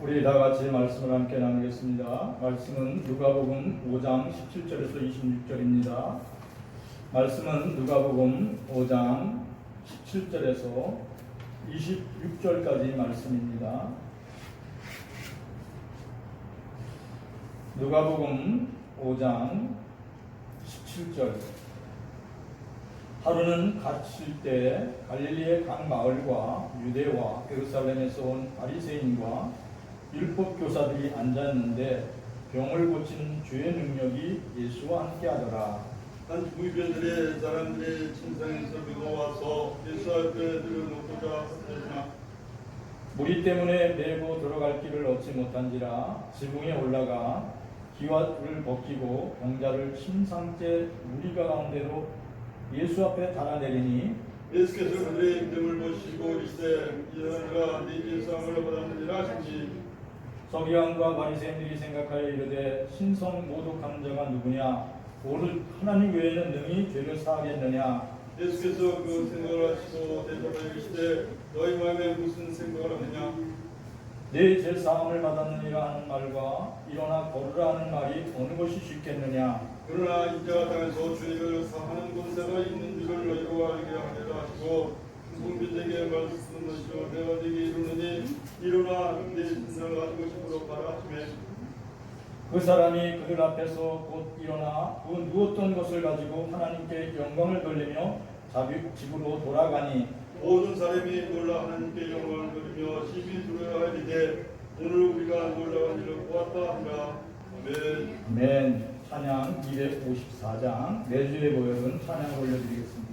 우리 다 같이 말씀을 함께 나누겠습니다. 말씀은 누가복음 5장 17절에서 26절입니다. 말씀은 누가복음 5장 17절에서 26절까지 말씀입니다. 누가복음 5장 17절. 하루는 갇힐 때 갈릴리의 각 마을과 유대와 예루살렘에서 온 바리새인과 율법 교사들이 앉았는데 병을 고치는 주의 능력이 예수와 함께하더라. 한 부유별들의 사람들이 침상에서 밀고 와서 예수 앞에 들여놓고자 하였으나 무리 때문에 메고 들어갈 길을 얻지 못한지라 지붕에 올라가 기와를 벗기고 병자를 침상째 무리 가운데로 예수 앞에 달아내리니 예수께서 그들의 믿음을 보시고 이르시되 이러하니라 네 일상을 받았느니라 하시니 서기관과 바리새인들이 생각하여 이르되 신성 모독하는 자가 누구냐 오늘 하나님 외에는 능히 죄를 사하겠느냐. 예수께서 그 생각을 하시고 대답하여 이르시되 너희 마음에 무슨 생각을 하느냐 내 죄사함을 받았느니라 하는 말과 일어나 걸으라 하는 말이 어느 것이 쉽겠느냐. 그러나 인자가 땅에서 죄를 사하는 권세가 있는 줄을 너희로 알게 하리라 하시고 성빈에게 말씀하시고 내가 네게 이르노니 일어나 네 신상을 가지고 집으로 가라 하시매 그 사람이 그들 앞에서 곧 일어나 그 누웠던 것을 가지고 하나님께 영광을 돌리며 집으로 돌아가니 모든 사람이 놀라 하나님께 영광을 돌리며 심히 두려워하리되 오늘 우리가 놀라운 일을 보았다 하니라. 아멘. 아멘. 찬양 254장 매주의 보혈은 찬양을 올려드리겠습니다.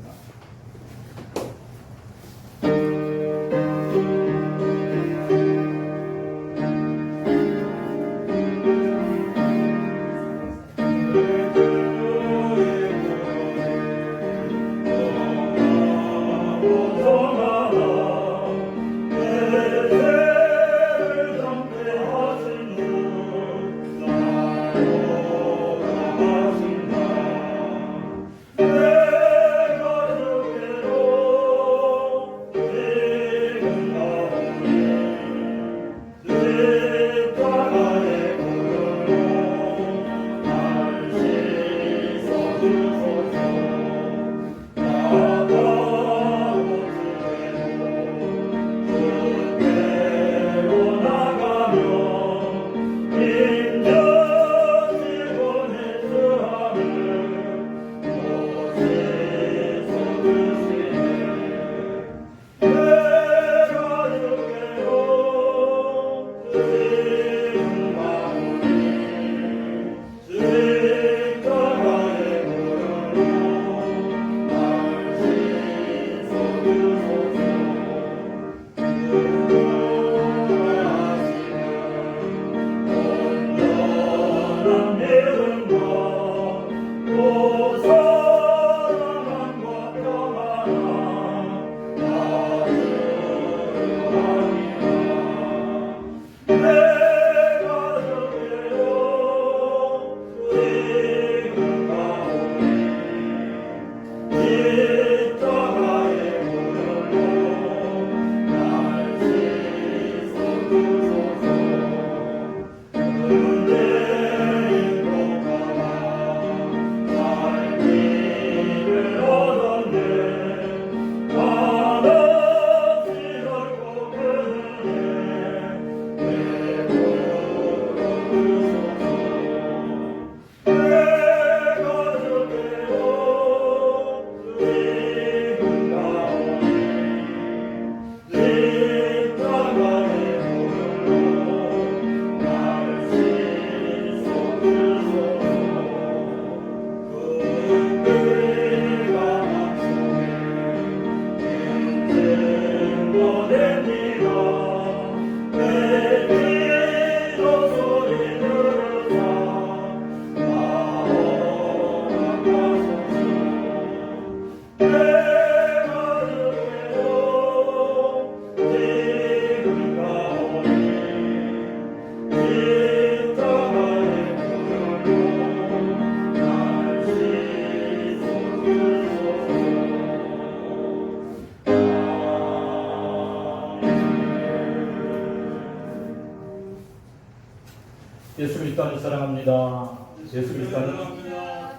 예수 그리스도 안을 사랑합니다. 예수 그리스도 안을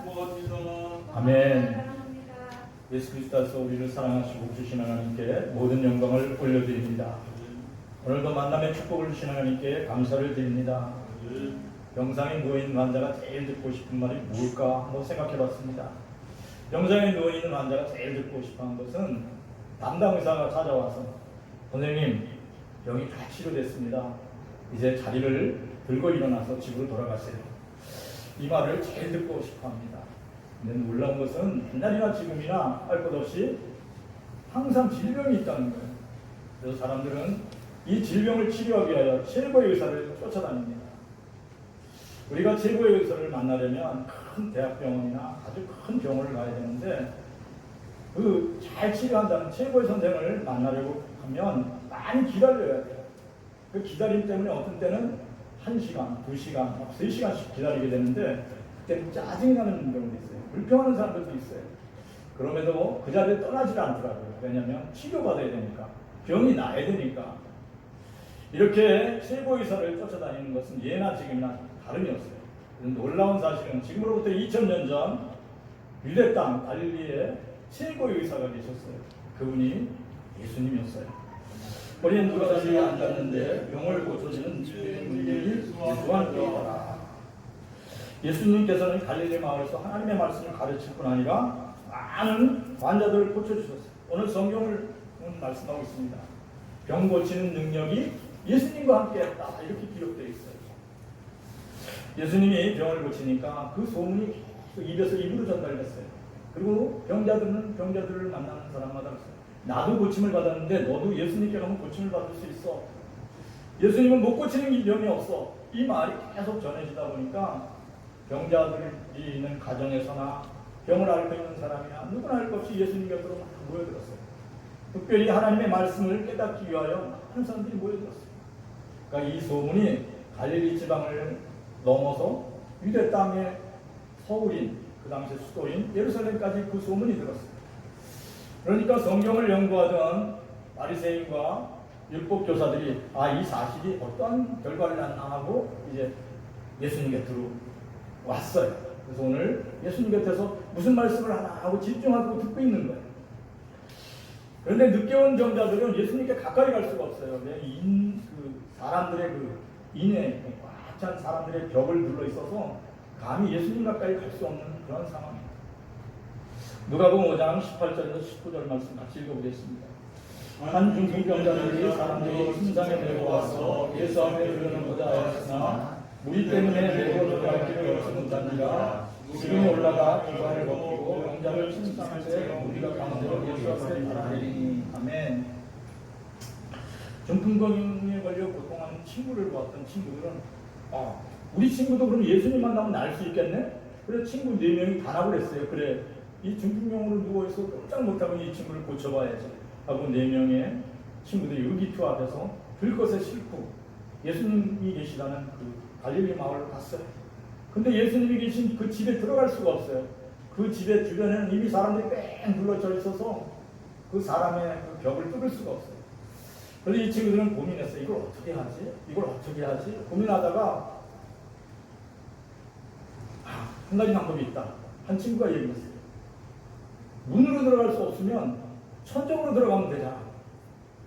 고맙습니다. 아멘. 예수 그리스도께서 우리를 사랑하시고 주신 하나님께 모든 영광을 올려드립니다. 오늘도 만남의 축복을 주신 하나님께 감사를 드립니다. 병상에 누워있는 환자가 제일 듣고 싶은 말이 뭘까 한번 생각해봤습니다. 병상에 누워있는 환자가 제일 듣고 싶어하는 것은 담당 의사가 찾아와서 선생님 병이 다 치료됐습니다. 이제 자리를 들고 일어나서 집으로 돌아가세요. 이 말을 제일 듣고 싶어합니다. 근데 놀라운 것은 옛날이나 지금이나 할 것 없이 항상 질병이 있다는 거예요. 그래서 사람들은 이 질병을 치료하기 위하여 최고의 의사를 쫓아다닙니다. 우리가 최고의 의사를 만나려면 큰 대학병원이나 아주 큰 병원을 가야 되는데 그 잘 치료한다는 최고의 선생을 만나려고 하면 많이 기다려야 돼요. 그 기다림 때문에 어떤 때는 1시간, 2시간, 3시간씩 기다리게 되는데 그때는 짜증이 나는 경우도 있어요. 불평하는 사람들도 있어요. 그럼에도 그 자리에 떠나질 않더라고요. 왜냐하면 치료받아야 되니까, 병이 나야 되니까. 이렇게 최고의사를 쫓아다니는 것은 예나 지금이나 다름이 없어요. 놀라운 사실은 지금으로부터 2000년 전 유대 땅 갈릴리에 최고의 의사가 계셨어요. 그분이 예수님이었어요. 머리에 누가다시 앉았는데 병을 고쳐주는 주인이 예수와 함께하라. 예수님께서는 갈릴리 마을에서 하나님의 말씀을 가르칠 뿐 아니라 많은 환자들을 고쳐주셨어요. 오늘 성경을 말씀하고 있습니다. 병 고치는 능력이 예수님과 함께했다 이렇게 기록되어 있어요. 예수님이 병을 고치니까 그 소문이 계속 입에서 입으로 전달됐어요. 그리고 병자들을 만나는 사람마다 그랬어요. 나도 고침을 받았는데 너도 예수님께 가면 고침을 받을 수 있어. 예수님은 못 고치는 병이 없어. 이 말이 계속 전해지다 보니까 병자들이 있는 가정에서나 병을 앓고 있는 사람이나 누구나 할 것 없이 예수님 곁으로 막 모여들었어요. 특별히 하나님의 말씀을 깨닫기 위하여 많은 사람들이 모여들었어요. 그러니까 이 소문이 갈릴리 지방을 넘어서 유대 땅의 서울인, 그 당시 수도인 예루살렘까지 그 소문이 들었어요. 그러니까 성경을 연구하던 바리새인과 율법 교사들이 이 사실이 어떤 결과를 낳나 하고 이제 예수님 곁으로 왔어요. 그래서 오늘 예수님 곁에서 무슨 말씀을 하나 하고 집중하고 듣고 있는 거예요. 그런데 늦게 온 병자들은 예수님께 가까이 갈 수가 없어요. 사람들의 인에 꽉 찬 사람들의 벽을 둘러 있어서 감히 예수님 가까이 갈 수 없는 그런 상황입니다. 누가복음 5장 18절에서 19절 말씀 같이 읽어보겠습니다. 한 중풍병자들이 사람들이 침상에 메고 와서 예수 앞에 이르는 보자 하였으나 무리 때문에 메고 들어갈 길을 얻지 못하니라. 지금이 올라가 기관을 벗기고 병자를 침상에 우리가 가운데로 예수 앞에 달아내리니. 아멘. 중풍병에 걸려 고통하는 친구를 보았던 친구들은 우리 친구도 그럼 예수님 만나면 나을 수 있겠네? 그래 친구 4명이 단합을 했어요. 그래 이 중풍병으로 누워있어 꼼짝 못하고 이 친구를 고쳐봐야지 하고 4명의 친구들이 의기투합해서 들것에 싣고 예수님이 계시다는 그 갈릴리 마을로 갔어요. 근데 예수님이 계신 그 집에 들어갈 수가 없어요. 그 집의 주변에는 이미 사람들이 뺑 둘러져 있어서 그 사람의 그 벽을 뚫을 수가 없어요. 그래서 이 친구들은 고민했어요. 이걸 어떻게 하지? 이걸 어떻게 하지? 고민하다가 한 가지 방법이 있다. 한 친구가 얘기했어요. 문으로 들어갈 수 없으면 천정으로 들어가면 되잖아.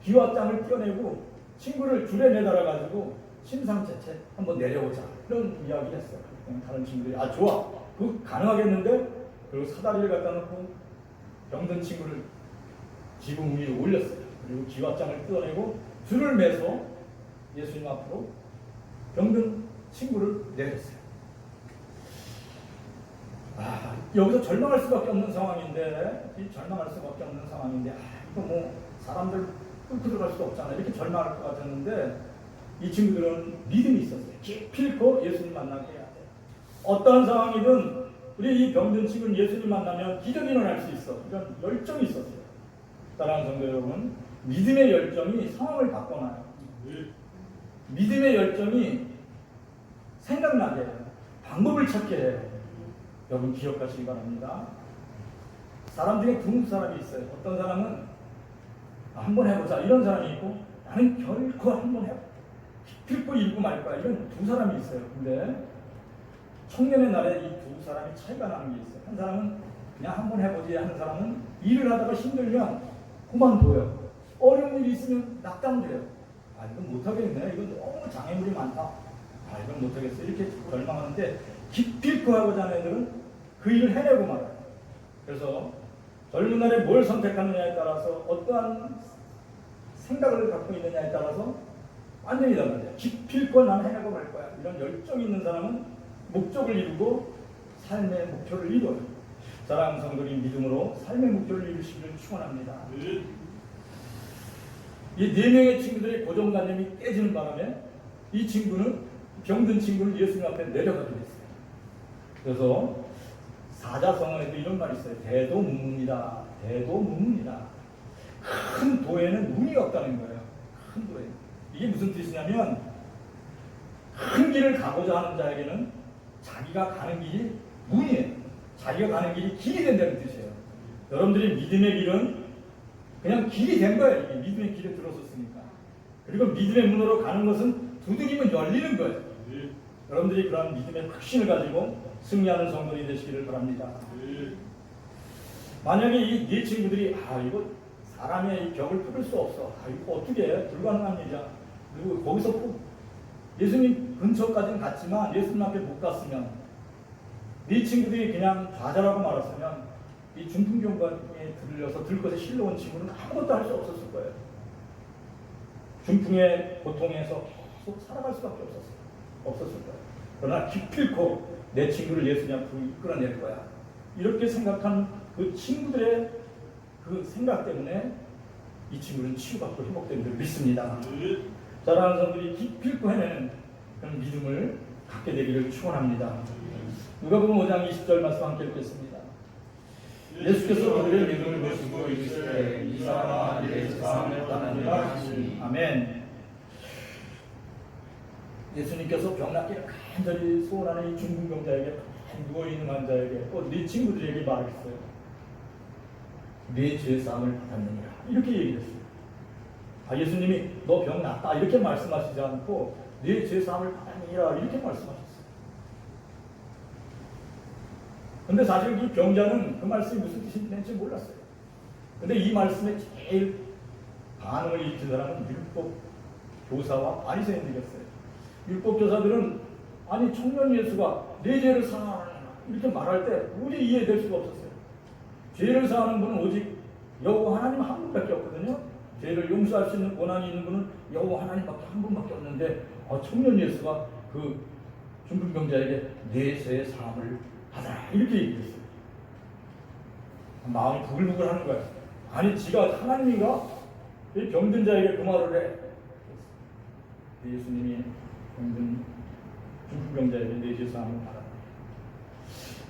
비와 땀을 떼어내고 친구를 줄에 매달아가지고 심상체체 한번 내려오자. 이런 이야기를 했어요. 다른 친구들이 좋아. 그거 가능하겠는데? 그리고 사다리를 갖다 놓고 병든 친구를 지붕 위에 올렸어요. 그리고 기와장을 뜯어내고 줄을 매서 예수님 앞으로 병든 친구를 내렸어요. 여기서 절망할 수밖에 없는 상황인데, 이거 뭐 사람들 끌고 들어갈 수도 없잖아. 이렇게 절망할 것 같았는데 이 친구들은 믿음이 있었어요. 기필코 예수님 만나게 해야 돼. 어떠한 상황이든 우리 이 병든 친구는 예수님 만나면 기적이 일어날 수 있어. 이런 열정이 있었어요. 사랑하는 성도 여러분, 믿음의 열정이 상황을 바꿔놔요. 믿음의 열정이 생각나게 해요. 방법을 찾게 해요. 여러분 기억하시기 바랍니다. 사람 중에 두 사람이 있어요. 어떤 사람은 한번 해보자 이런 사람이 있고, 나는 결코 한번 해보자 기필코 이루고 말 거야. 이런 두 사람이 있어요. 근데 청년의 날에 이 두 사람이 차이가 나는 게 있어요. 한 사람은 그냥 한번 해보지 하는 사람은 일을 하다가 힘들면 그만둬요. 어려운 일이 있으면 낙담돼요. 아, 이건 못하겠네. 이건 너무 장애물이 많다. 아, 이건 못하겠어. 이렇게 절망하는데 기필코 하고자 하는 애들은 그 일을 해내고 말아요. 그래서 젊은 날에 뭘 선택하느냐에 따라서 어떠한 생각을 갖고 있느냐에 따라서 완전히 달라져요. 기필코 나는 해내고 말 거야. 이런 열정이 있는 사람은 목적을 이루고 삶의 목표를 이뤄요. 사랑하는 성도님, 믿음으로 삶의 목표를 이루시기를 축원합니다. 이 네 명의 친구들의 고정관념이 깨지는 바람에 이 친구는 병든 친구는 예수님 앞에 내려가게 됐어요. 그래서 사자성어에도 이런 말이 있어요. 대도문문이다. 대도문문이다. 큰 도에는 문이 없다는 거예요. 큰 도에. 이게 무슨 뜻이냐면 큰 길을 가고자 하는 자에게는 자기가 가는 길이 문이에요. 자기가 가는 길이 길이 된다는 뜻이에요. 여러분들이 믿음의 길은 그냥 길이 된 거예요. 이게 믿음의 길에 들어섰으니까. 그리고 믿음의 문으로 가는 것은 두드리면 열리는 거예요. 여러분들이 그런 믿음의 확신을 가지고 승리하는 성도들이 되시기를 바랍니다. 만약에 이 네 친구들이 이거 사람의 이 벽을 뚫을 수 없어. 이거 어떻게 해? 불가능한 일이야. 그리고 거기서 꼭 예수님 근처까지는 갔지만 예수님 앞에 못 갔으면 네 친구들이 그냥 좌절하고 말았으면 이 중풍병원에 들려서 들것에 실려온 친구는 아무것도 할 수 없었을 거예요. 중풍의 고통에서 계속 살아갈 수밖에 없었을 거예요. 그러나 기필코 내 친구를 예수님 앞으로 이끌어낼 거야. 이렇게 생각한 그 친구들의 그 생각 때문에 이 친구는 치유받고 회복된 줄 믿습니다. 사랑하는 성들이 기필코 해내는 그런 믿음을 갖게 되기를 축원합니다. 누가복음 5장 20절 말씀 함께 읽겠습니다. 예수께서 그들의 믿음을 보시고 이르시되 이 사람아 내 죄사함을 받으리라 하시니 아멘. 예수님께서 병낫기를 간절히 소원하는 이 중풍병자에게 누워있는 환자에게 또 네 친구들에게 말했어요. 네 죄사함을 받았느니라 이렇게 얘기했어요. 예수님이 너 병 낫다 이렇게 말씀하시지 않고 네 죄사함을 받았느니라 이렇게 말씀하셨어요. 근데 사실 이 병자는 그 말씀이 무슨 뜻인지 몰랐어요. 근데 이 말씀에 제일 반응을 일으킨 사람은 율법 교사와 바리새인들이었어요. 율법 교사들은 아니 청년 예수가 내 죄를 사하라 이렇게 말할 때 도저히 이해될 수가 없었어요. 죄를 사하는 분은 오직 여호와 하나님 한 분밖에 없거든요. 죄를 용서할 수 있는 권한이 있는 분은 여호와 하나님밖에 한 분밖에 없는데 청년 예수가 그 중풍병자에게 내 죄의 사함을 받아라 이렇게 얘기했어요. 마음이 부글부글 하는 거예요. 아니 지가 하나님인가? 이 병든 자에게 그 말을 해. 예수님이 병든 중풍병자에게 내 죄 사함을 받아라.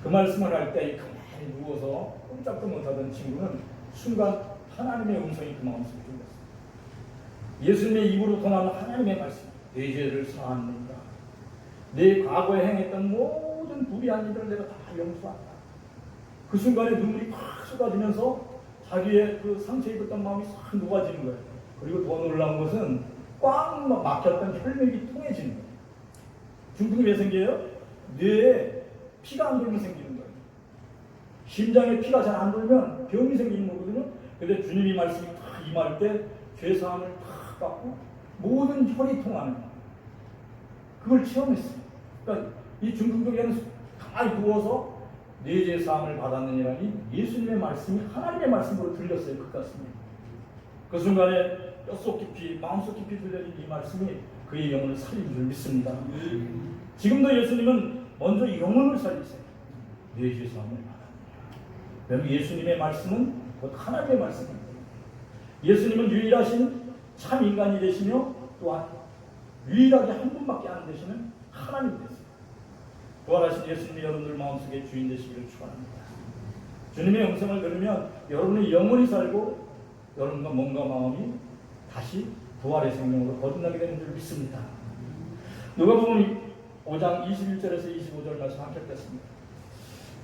그 말씀을 할 때 가만히 누워서 꼼짝도 못하던 친구는 순간 하나님의 음성이 그 마음속에 들렸어요. 예수님의 입으로 통하는 하나님의 말씀, 내 죄를 사하는가, 내 과거에 행했던 모든 불의한 일을 내가 다 용서한다. 그 순간에 눈물이 팍 쏟아지면서 자기의 그 상처 입었던 마음이 싹 녹아지는 거예요. 그리고 더 놀라운 것은 꽉 막혔던 혈맥이 통해지는 거예요. 중풍이 왜 생겨요? 뇌에 피가 안 돌면 생기는 거예요. 심장에 피가 잘 안 돌면 병이 생기는 거거든요. 근데 주님이 말씀이 탁 임할 때 죄사함을 탁 받고 모든 혈이 통하는 거예요. 그걸 체험했어요. 그러니까 이 중풍병자는 가만히 누워서 내 죄 사함을 받았느니라니 예수님의 말씀이 하나님의 말씀으로 들렸어요. 그 가슴에. 그 순간에 뼛속 깊이 마음속 깊이 들려진 이 말씀이 그의 영혼을 살린 줄 믿습니다. 지금도 예수님은 먼저 영혼을 살리세요. 내 죄 사함을 받았느니라. 여러분 예수님의 말씀은 곧 하나님의 말씀입니다. 예수님은 유일하신 참 인간이 되시며 또한 유일하게 한 분밖에 안 되시는 하나님 되세요. 부활하신 예수님이 여러분들 마음속에 주인 되시기를 축원합니다. 주님의 음성을 들으면 여러분의 영혼이 살고 여러분과 몸과 마음이 다시 부활의 생명으로 거듭나게 되는 줄 믿습니다. 누가복음 5장 21절에서 25절 말씀 함께 읽겠습니다.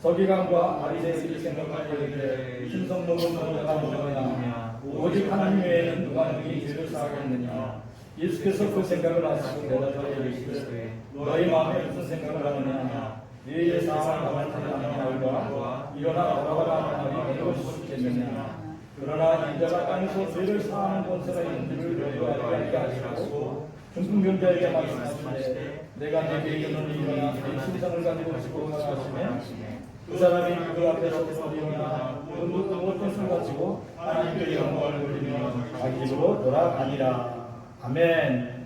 서기관과 바리새인들이 생각하기를 신성 먹은 자가 누구냐 오직 하나님 외에는 누가 능히 죄를 사하겠느냐 예수께서 그 생각을 하시고 대답하여 이르시되 너희 마음에 무슨 생각을 하느냐 너희의 사함을 받았느냐 말과 일어나 걸어가라 하는 말이 어느 것이 좋겠느냐 그러나 인자가 땅에서 죄를 사하는 권세가 있는 줄을 너희가 알게 하시고 중풍병자에게 말씀하시되 내가 네게 이르노니 일어나 네 신상을 가지고 집으로 가라 하시매 그 사람이 그 앞에서 일어나 무엇 것을 가지고 하나님께 영광을 돌리며 자기 집으로 돌아가니라. 아멘.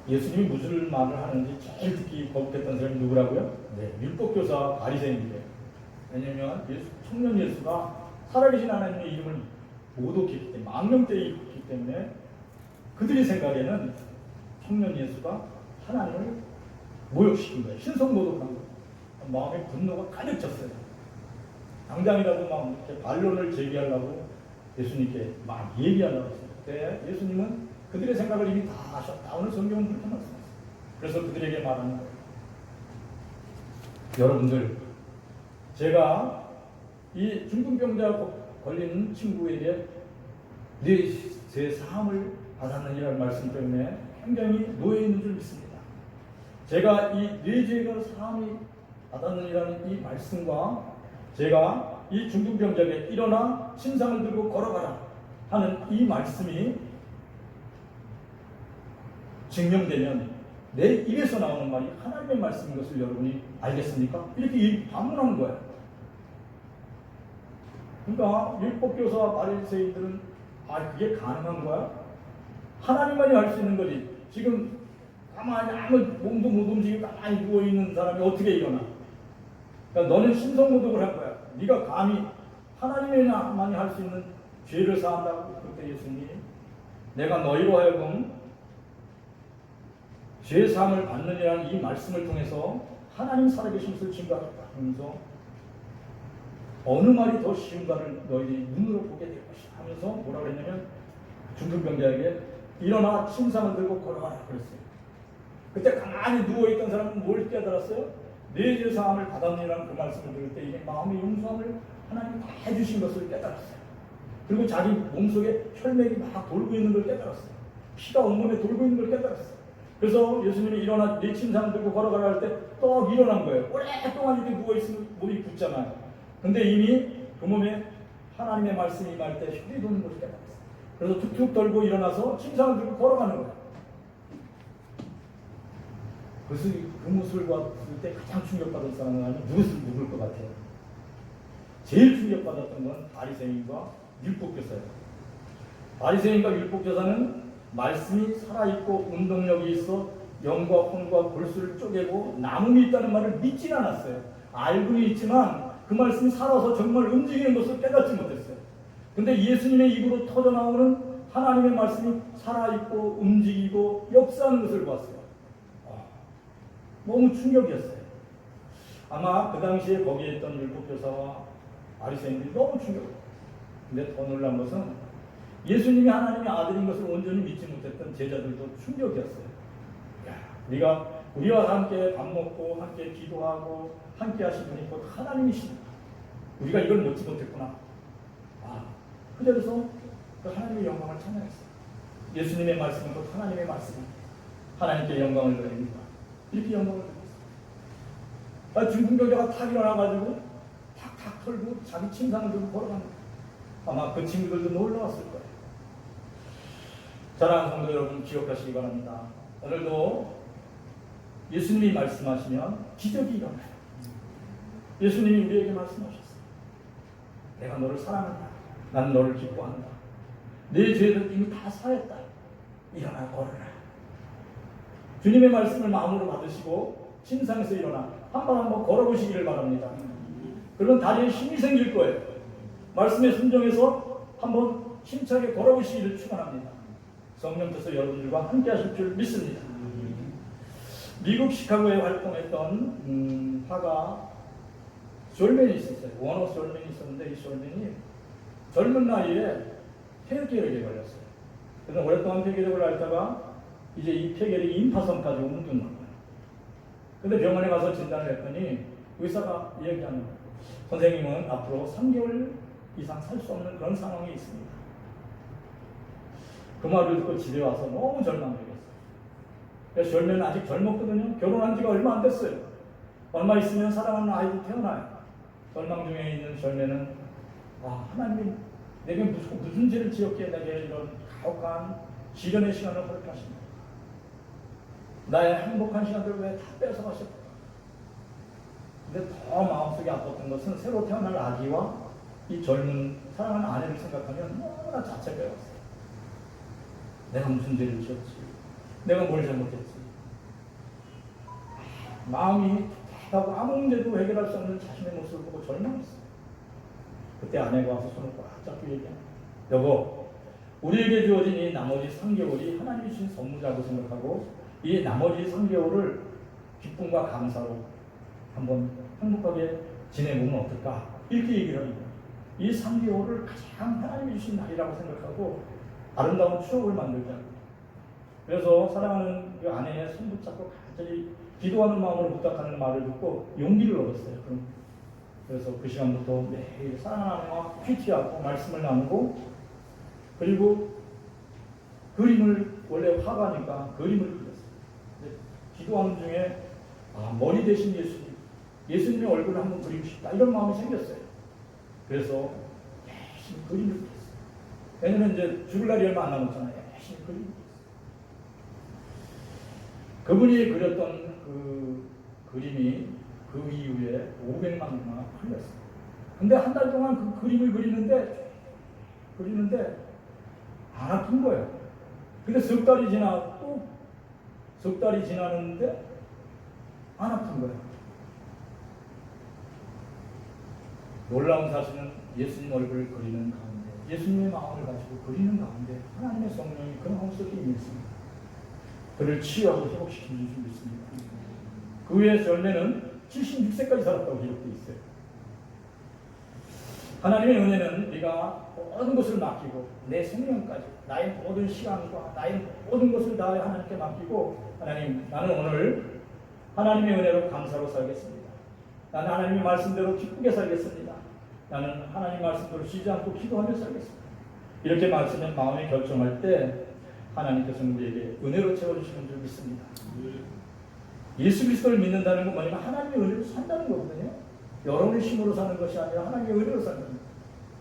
예수님이 무슨 말을 하는지 제일 듣기 거북했던 사람이 누구라고요? 네, 율법교사 바리새인이에요. 왜냐하면 청년 예수가 살아계신 하나님의 이름을 못 얻기 때문에 망령되어 있기 때문에 그들의 생각에는 청년 예수가 하나님을 모욕시킨 거예요. 신성모독한 거예요. 마음에 분노가 가득 찼어요. 당장이라도 막 이렇게 반론을 제기하려고 예수님께 막 얘기하려고 했어요. 그때 예수님은 그들의 생각을 이미 다 아셨다. 오늘 성경은 그렇게 말씀하셨어요. 그래서 그들에게 말하는 거예요. 여러분들, 제가 이 중풍병자 걸린 친구에게 네 죄 사함을 받았느니라는 말씀 때문에 굉장히 놓여 있는 줄 믿습니다. 제가 이 네 죄가 사함이 받았느니라는 이 말씀과 제가 이 중풍병자에게 일어나 침상을 들고 걸어가라 하는 이 말씀이 증명되면 내 입에서 나오는 말이 하나님의 말씀인 것을 여러분이 알겠습니까? 이렇게 반문하는 거예요. 그러니까 율법교사와 바리새인들은 그게 가능한 거야? 하나님만이 할 수 있는 거지. 지금 가만히 아무 몸도 못 움직이고 가만히 누워있는 사람이 어떻게 일어나? 그러니까 너는 신성모독을 할 거야. 네가 감히 하나님만이 할 수 있는 죄를 사한다고. 그때 예수님이 내가 너희로 하여금 죄 사함을 받느냐는 이 말씀을 통해서 하나님 살아계신 것을 증거하겠다 하면서 어느 말이 더 쉬운가를 너희들이 눈으로 보게 될 것이다 하면서 뭐라고 했냐면 중풍병자에게 일어나 침상을 들고 걸어가라 그랬어요. 그때 가만히 누워있던 사람은 뭘 깨달았어요? 내 죄 사함을 받았느냐는 그 말씀을 들을 때 이게 마음의 용서함을 하나님이 다 해주신 것을 깨달았어요. 그리고 자기 몸속에 혈맥이 막 돌고 있는 걸 깨달았어요. 피가 온몸에 돌고 있는 걸 깨달았어요. 그래서 예수님이 일어나 내 침상을 들고 걸어가라 할 때 또 일어난 거예요. 오랫동안 이렇게 누워있으면 몸이 굳잖아요. 근데 이미 그 몸에 하나님의 말씀이 임할 때 혈이 도는 것을 깨달았어요. 그래서 툭툭 돌고 일어나서 침상을 들고 걸어가는 거예요. 그래서 그 모습을 봤을 때 가장 충격받은 사람은 누굴 것 같아요? 제일 충격받았던 건 바리새인과 율법교사예요. 바리새인과 율법교사는 말씀이 살아있고 운동력이 있어 영과 혼과 골수를 쪼개고 남음이 있다는 말을 믿진 않았어요. 알고는 있지만 그 말씀이 살아서 정말 움직이는 것을 깨닫지 못했어요. 근데 예수님의 입으로 터져나오는 하나님의 말씀이 살아있고 움직이고 역사하는 것을 보았어요. 너무 충격이었어요. 아마 그 당시에 거기에 있던 율법교사와 바리새인들이 너무 충격이었어요. 근데 더 놀란 것은 예수님이 하나님의 아들인 것을 온전히 믿지 못했던 제자들도 충격이었어요. 우리와 함께 밥 먹고 함께 기도하고 함께 하신 분이 곧 하나님이십니다. 우리가 이걸 믿지 못했구나. 그 자리에서 그 하나님의 영광을 찬양했어요. 예수님의 말씀은 곧 하나님의 말씀입니다. 하나님께 영광을 드립니다. 이렇게 영광을 드렸어요. 중풍병자가 탁 일어나가지고 탁탁 털고 자기 침상을 들고 걸어가는 거예요. 아마 그 친구들도 놀라웠을 거예요. 사랑하는 성도 여러분, 기억하시기 바랍니다. 오늘도 예수님이 말씀하시면 기적이 일어나요. 예수님이 우리에게 말씀하셨어요. 내가 너를 사랑한다. 나는 너를 기뻐한다. 내 죄를 이미 다 사했다. 일어나 걸어라. 주님의 말씀을 마음으로 받으시고 침상에서 일어나 한번 걸어보시기를 바랍니다. 그러면 다리에 힘이 생길 거예요. 말씀에 순종해서 한번 힘차게 걸어보시기를 축원합니다. 성령께서 여러분들과 함께 하실 줄 믿습니다. 미국 시카고에 활동했던 화가 졸맨이 있었어요. 워너 졸맨이 있었는데 이 졸맨이 젊은 나이에 폐결핵에 걸렸어요. 그래서 오랫동안 폐결핵을 앓다가 이제 이 폐결핵이 임파선까지 오는 거예요. 근데 병원에 가서 진단을 했더니 의사가 얘기하는 거예요. 선생님은 앞으로 3개월 이상 살 수 없는 그런 상황이 있습니다. 그 말을 듣고 집에 와서 너무 절망되었어요. 그래서 절면은 아직 젊었거든요. 결혼한 지가 얼마 안 됐어요. 얼마 있으면 사랑하는 아이도 태어나요. 절망 중에 있는 절면은 하나님이 내게 무슨 죄를 지었기에 내게 이런 가혹한 시련의 시간을 허락하십니까? 나의 행복한 시간들을 왜 다 뺏어가셨을까? 근데 더 마음속에 아팠던 것은 새로 태어날 아기와 이 젊은 사랑하는 아내를 생각하면 너무나 자책해왔어요. 내가 무슨 죄를 지었지? 내가 뭘 잘못했지? 마음이 답답하고 아무 문제도 해결할 수 없는 자신의 모습을 보고 절망했어요. 그때 아내가 와서 손을 꽉 잡고 얘기합니다. 여보, 우리에게 주어진 이 나머지 3개월이 하나님이 주신 선물이라고 생각하고 이 나머지 3개월을 기쁨과 감사로 한번 행복하게 지내보면 어떨까? 이렇게 얘기를 합니다. 이 3개월을 가장 하나님이 주신 날이라고 생각하고 아름다운 추억을 만들자. 그래서 사랑하는 그 아내의 손 붙잡고 간절히 기도하는 마음으로 부탁하는 말을 듣고 용기를 얻었어요. 그래서 그 시간부터 매일 사랑하는 아내와 퀴티하고 말씀을 나누고, 그리고 그림을, 원래 화가니까 그림을 그렸어요. 기도하는 중에 머리 대신 예수님의 얼굴을 한번 그리고 싶다, 이런 마음이 생겼어요. 그래서 열심히 그림을 그렸어요. 왜냐면 이제 죽을 날이 얼마 안 남았잖아요. 열심히 그림을 그렸어요. 그분이 그렸던 그 그림이 그 이후에 500만 개나 팔렸어요. 근데 한 달 동안 그 그림을 그리는데 안 아픈 거예요. 근데 석 달이 지나는데 안 아픈 거예요. 놀라운 사실은 예수님 얼굴을 그리는 가운데, 예수님의 마음을 가지고 그리는 가운데 하나님의 성령이 그 마음속에 임했습니다. 그를 치유하고 회복시키는 줄 믿습니다. 그 후에 절매는 76세까지 살았다고 기록되어 있어요. 하나님의 은혜는 우리가 모든 것을 맡기고 내 생명까지, 나의 모든 시간과 나의 모든 것을 다 하나님께 맡기고, 하나님, 나는 오늘 하나님의 은혜로 감사로 살겠습니다. 나는 하나님의 말씀대로 기쁘게 살겠습니다. 나는 하나님 말씀대로 쉬지 않고 기도하며 살겠습니다. 이렇게 말씀의 마음에 결정할 때 하나님께서 우리에게 은혜로 채워주시는 줄 믿습니다. 예수 그리스도를 믿는다는 건 뭐냐면 하나님의 은혜로 산다는 거거든요. 여러분의 힘으로 사는 것이 아니라 하나님의 은혜로 사는 겁니다.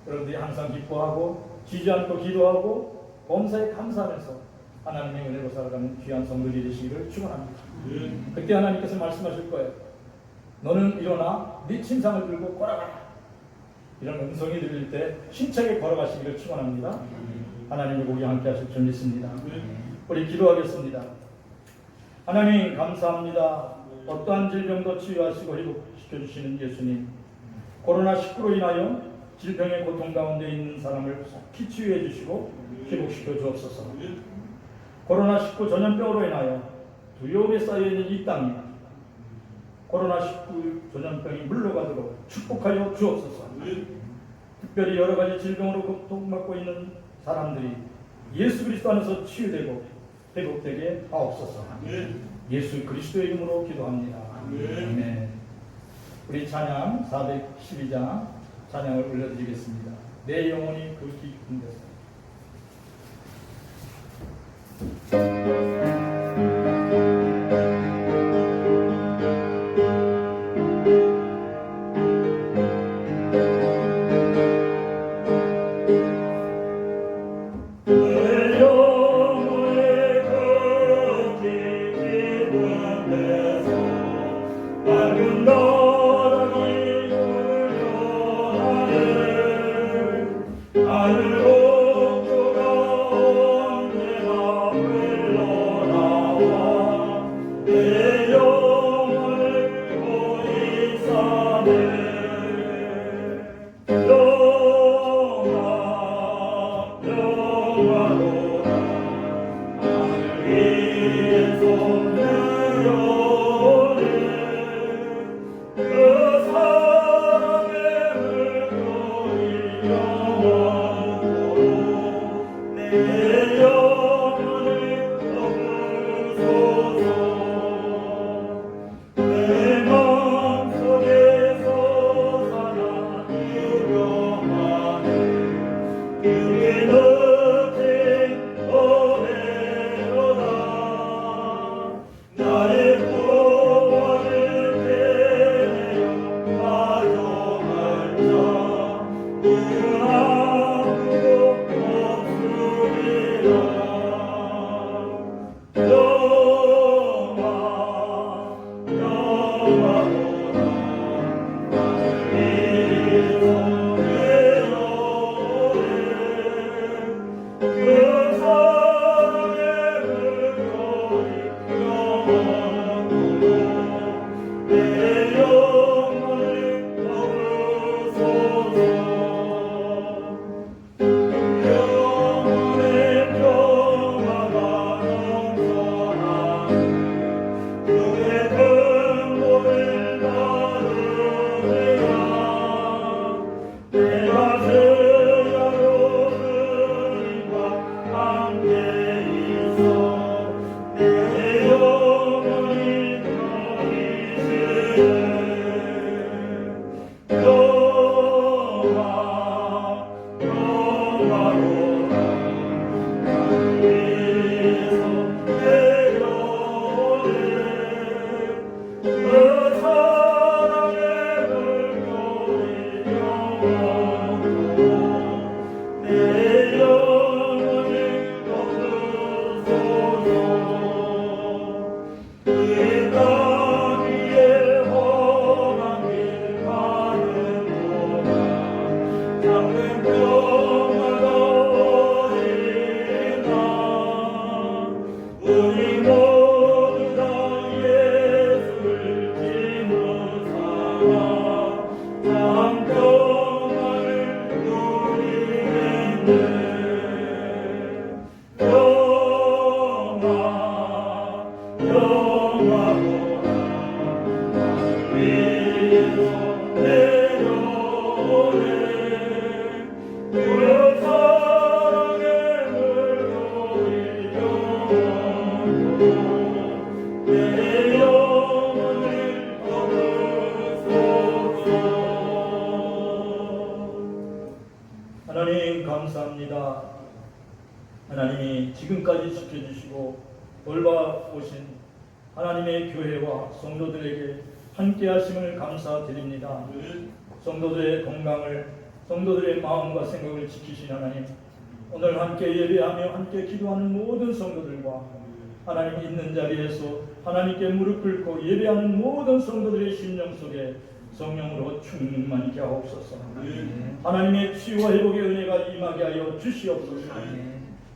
여러분들이 항상 기뻐하고 쉬지 않고 기도하고 범사에 감사하면서 하나님의 은혜로 살아가는 귀한 성도들이 되시기를 축원합니다. 그때 하나님께서 말씀하실 거예요. 너는 일어나 네 침상을 들고 걸어가라. 이런 음성이 들릴 때 힘차게 걸어가시기를 축원합니다. 하나님의 복이 함께 하실 줄 믿습니다. 우리 기도하겠습니다. 하나님 감사합니다. 어떠한 질병도 치유하시고 회복시켜주시는 예수님, 코로나19로 인하여 질병의 고통 가운데 있는 사람을 속히 치유해 주시고 회복시켜 주옵소서. 코로나19 전염병으로 인하여 두려움에 쌓여있는 이 땅이 코로나19 전염병이 물러가도록 축복하여 주옵소서. 특별히 여러 가지 질병으로 고통받고 있는 사람들이 예수 그리스도 안에서 치유되고 회복되게 하옵소서. 예수 그리스도의 이름으로 기도합니다. 아멘. 우리 찬양 412장 찬양을 올려드리겠습니다. 내 영혼이 그 깊은 데서. 그게 너의 지켜주시고 돌봐오신 하나님의 교회와 성도들에게 함께 하심을 감사드립니다. 성도들의 건강을, 성도들의 마음과 생각을 지키신 하나님, 오늘 함께 예배하며 함께 기도하는 모든 성도들과 하나님 있는 자리에서 하나님께 무릎 꿇고 예배하는 모든 성도들의 심령 속에 성령으로 충만케 하옵소서. 하나님의 치유와 회복의 은혜가 임하게 하여 주시옵소서.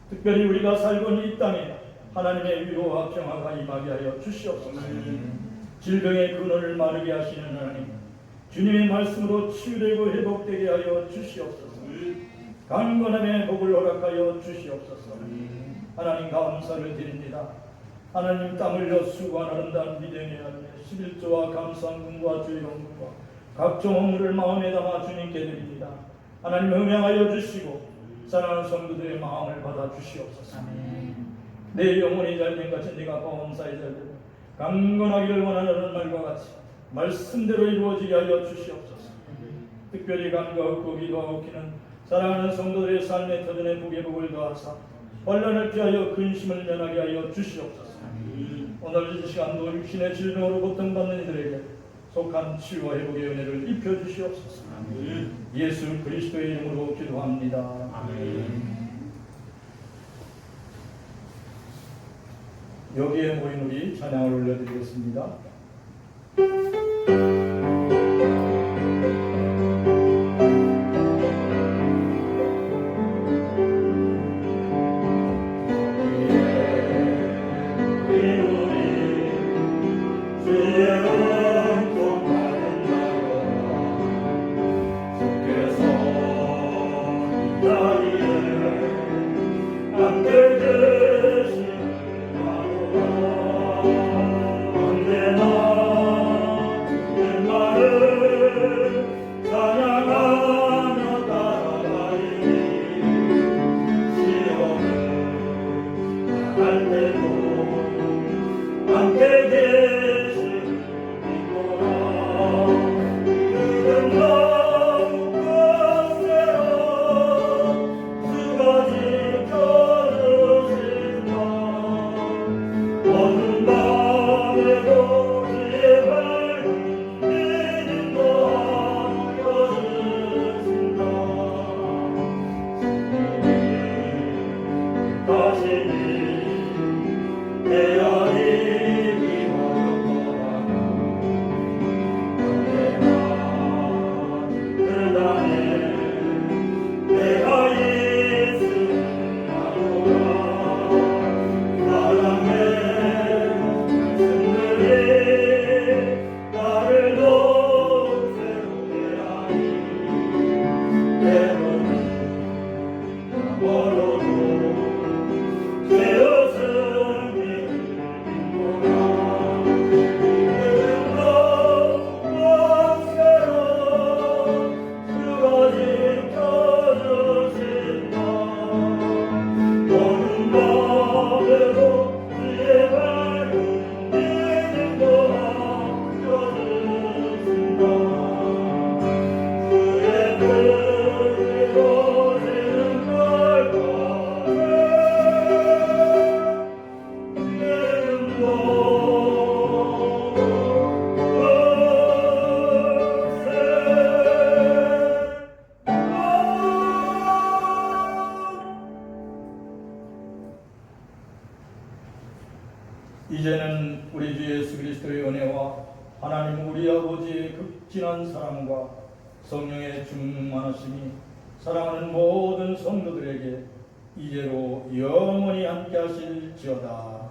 특별히 우리가 살고 있는 이 땅에 하나님의 위로와 평화가 임하게 하여 주시옵소서. 질병의 근원을 마르게 하시는 하나님, 주님의 말씀으로 치유되고 회복되게 하여 주시옵소서. 강건함의 복을 허락하여 주시옵소서. 하나님 감사를 드립니다. 하나님 땀 흘려 수고한 아름다운 믿음의 하나님 11조와 감사함과 주의론과 각종 헌물을 마음에 담아 주님께 드립니다. 하나님 음행하여 주시고 사랑하는 성도들의 마음을 받아 주시옵소서. 내 영혼이 잘된 같이 내가 범사에 잘되고 강건하기를 원하는 말과 같이 말씀대로 이루어지게 하여 주시옵소서. 특별히 감과 없고 기도가 없기는 사랑하는 성도들의 삶에 터전의 복의 복을 더하사 환난을 피하여 근심을 면하게 하여 주시옵소서. 오늘 이 시간도 육신의 질병으로 고통받는 이들에게 속한 치유와 회복의 은혜를 입혀 주시옵소서. 예수 그리스도의 이름으로 기도합니다. 여기에 모인 우리 찬양을 올려드리겠습니다. 이제는 우리 주 예수 그리스도의 은혜와 하나님 우리 아버지의 극진한 사랑과 성령의 충만하심이 사랑하는 모든 성도들에게 이제로 영원히 함께 하실지어다.